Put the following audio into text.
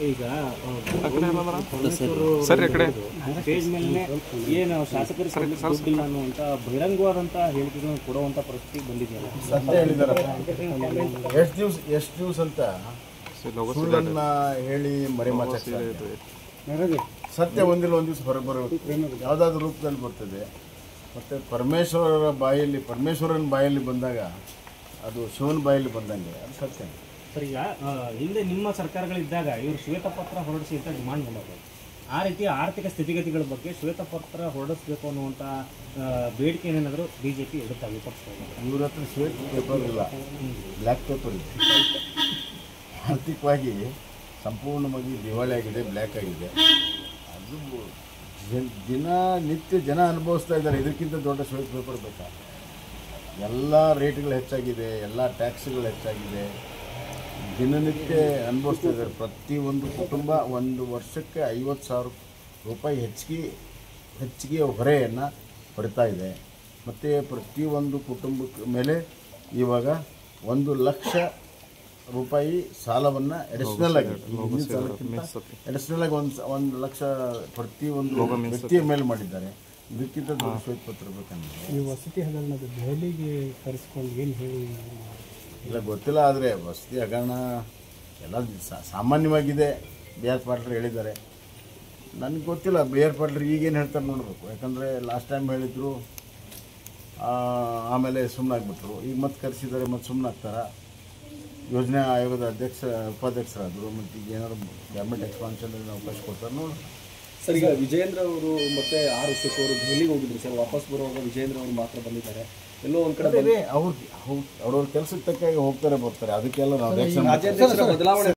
ಈಗ ಸ್ಟೇಜ್ ಮೇಲೆ ಏನು ಶಾಸಕರಿಗೆ ದುಡ್ಡಿಲ್ಲ ಅನ್ನುವಂಥ ಬಹಿರಂಗವಾದಂಥ ಹೇಳಿಕೆಗಳನ್ನು ಕೊಡುವಂಥ ಪರಿಸ್ಥಿತಿ ಬಂದಿದೆಯಲ್ಲ, ಸತ್ಯ ಹೇಳಿದಾರೆ. ಎಷ್ಟು ದಿವಸ ಅಂತ ಸುಳ್ಳನ್ನ ಹೇಳಿ ಮರೆಮಾಚಕ್ಕೆ ಸತ್ಯ ಒಂದಿಲ್ಲ ಒಂದು ದಿವಸ ಹೊರಗೆ ಬರಬೇಕು, ಯಾವುದಾದ್ರೂ ರೂಪದಲ್ಲಿ ಬರ್ತದೆ. ಮತ್ತು ಪರಮೇಶ್ವರನ ಬಾಯಲ್ಲಿ ಬಂದಾಗ ಅದು ಶಿವನ ಬಾಯಲ್ಲಿ ಬಂದಂಗೆ ಅದು ಸತ್ಯ. ಸರ್, ಈಗ ಹಿಂದೆ ನಿಮ್ಮ ಸರ್ಕಾರಗಳಿದ್ದಾಗ ಇವರು ಶ್ವೇತಪತ್ರ ಹೊರಡಿಸಿ ಅಂತ ಡಿಮಾಂಡ್ ಮಾಡೋದು, ಆ ರೀತಿಯ ಆರ್ಥಿಕ ಸ್ಥಿತಿಗತಿಗಳ ಬಗ್ಗೆ ಶ್ವೇತಪತ್ರ ಹೊರಡಿಸಬೇಕು ಅನ್ನುವಂಥ ಬೇಡಿಕೆ ಏನೇನಾದರೂ BJP ಇಡುತ್ತಾ ವಿಪಕ್ಷಗಳು? ಇವ್ರ ಹತ್ರ ಶ್ವೇತ ಪೇಪರ್ ಇಲ್ಲ, ಬ್ಲ್ಯಾಕ್ ಪೇಪರ್ ಇದೆ. ಆರ್ಥಿಕವಾಗಿ ಸಂಪೂರ್ಣವಾಗಿ ದಿವಾಳಿ ಆಗಿದೆ, ಬ್ಲ್ಯಾಕ್ ಆಗಿದೆ. ಅದು ನಿತ್ಯ ಜನ ಅನುಭವಿಸ್ತಾ ಇದ್ದಾರೆ. ಇದಕ್ಕಿಂತ ದೊಡ್ಡ ಶ್ವೇತ ಪೇಪರ್ ಬೇಕಾ? ಎಲ್ಲ ರೇಟ್ಗಳು ಹೆಚ್ಚಾಗಿದೆ, ಎಲ್ಲ ಟ್ಯಾಕ್ಸ್ಗಳು ಹೆಚ್ಚಾಗಿದೆ, ದಿನನಿತ್ಯ ಅನುಭವಿಸ್ತಾ ಇದ್ದಾರೆ. ಪ್ರತಿಯೊಂದು ಕುಟುಂಬ ಒಂದು ವರ್ಷಕ್ಕೆ 50,000 ರೂಪಾಯಿ ಹೆಚ್ಚಿಗೆ ಹೊರೆಯನ್ನು ಹೊರಿತಾ ಇದೆ. ಮತ್ತು ಪ್ರತಿಯೊಂದು ಕುಟುಂಬದ ಮೇಲೆ ಇವಾಗ 1 ಲಕ್ಷ ರೂಪಾಯಿ ಸಾಲವನ್ನು ಅಡಿಷ್ನಲ್ ಆಗಿ ಒಂದು ಲಕ್ಷ ಪ್ರತಿಯೊಂದು ವ್ಯಕ್ತಿಯ ಮೇಲೆ ಮಾಡಿದ್ದಾರೆ. ಇದಕ್ಕಿಂತ ದೊಡ್ಡ ಶ್ವೇತಪತ್ರ ಬೇಕಂದ್ರೆ ಈ ವಸತಿ ಹಗರಣ ದೆಹಲಿಗೆ ಕರೆಸ್ಕೊಂಡು ಏನು ಹೇಳಿ ಇಲ್ಲ ಗೊತ್ತಿಲ್ಲ. ಆದರೆ ವಸತಿ ಹಗರಣ ಎಲ್ಲ ಸಾಮಾನ್ಯವಾಗಿದೆ, BR ಪಾಟೀಲ್ ಹೇಳಿದ್ದಾರೆ. ನನಗೆ ಗೊತ್ತಿಲ್ಲ BR ಪಾಟೀಲ್ ಈಗೇನು ಹೇಳ್ತಾರೆ ನೋಡಬೇಕು. ಯಾಕಂದರೆ ಲಾಸ್ಟ್ ಟೈಮ್ ಹೇಳಿದರು, ಆಮೇಲೆ ಸುಮ್ಮನಾಗ್ಬಿಟ್ರು. ಈಗ ಮತ್ತೆ ಕರೆಸಿದ್ದಾರೆ, ಮತ್ತೆ ಸುಮ್ಮನಾಗ್ತಾರೆ. ಯೋಜನಾ ಆಯೋಗದ ಉಪಾಧ್ಯಕ್ಷರಾದರು. ಮತ್ತು ಈಗ ಏನಾದ್ರು ಗೌರ್ಮೆಂಟ್ ಎಕ್ಸ್ಪಾನ್ಷನ್ ಅವಕಾಶ ಕೊಡ್ತಾರೆ ನೋಡಿ. ಸರ್, ಈಗ ವಿಜಯೇಂದ್ರ ಅವರು ಮತ್ತೆ ಆರ್ ಅಶೋಕ್ ಅವರು ದೆಹಲಿಗೆ ಹೋಗಿದ್ರು ಸರ್. ವಾಪಸ್ ಬರುವಾಗ ವಿಜಯೇಂದ್ರ ಅವರು ಮಾತ್ರ ಬಂದಿದ್ದಾರೆ. ಎಲ್ಲೋ ಒಂದು ಕಡೆ ಅವ್ರವ್ರ ಕೆಲಸಕ್ಕೆ ತಕ್ಕಾಗಿ ಹೋಗ್ತಾರೆ ಬರ್ತಾರೆ. ಅದಕ್ಕೆಲ್ಲ ನಾವು ಬದಲಾವಣೆ